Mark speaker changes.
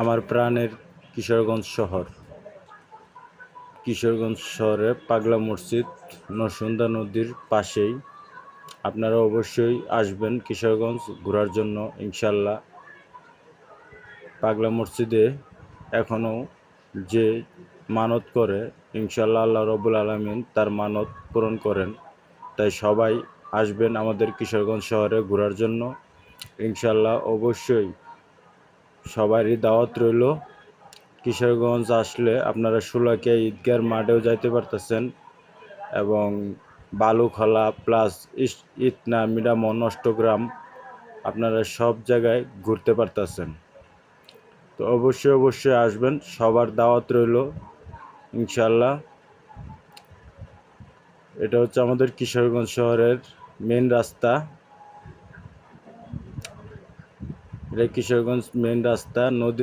Speaker 1: আমার প্রাণের কিশোরগঞ্জ শহর। কিশোরগঞ্জ শহরে পাগলা মসজিদ নরসুন্দা নদীর পাশেই। আপনারা অবশ্যই আসবেন কিশোরগঞ্জ ঘোরার জন্য ইনশাল্লাহ। পাগলা মসজিদে এখনও যে মানত করে ইনশাল্লাহ আল্লাহ রব্বুল আলামিন তার মানত পূরণ করেন। তাই সবাই আসবেন আমাদের কিশোরগঞ্জ শহরে ঘোরার জন্য ইনশাল্লাহ। অবশ্যই সবারই দাওয়াত রইল। কিশোরগঞ্জ আসলে আপনারা শোলাকিয়া ঈদগার মাঠেও যাইতে পারতেছেন এবং বালুখলা প্লাস ইটনা মিডামন অষ্টগ্রাম আপনারা সব জায়গায় ঘুরতে পারতেছেন। তো অবশ্যই আসবেন, সবার দাওয়াত রইল ইনশাল্লাহ। এটা হচ্ছে আমাদের কিশোরগঞ্জ শহরের মেন রাস্তা। এটা কিশোরগঞ্জ মেন রাস্তা। নদী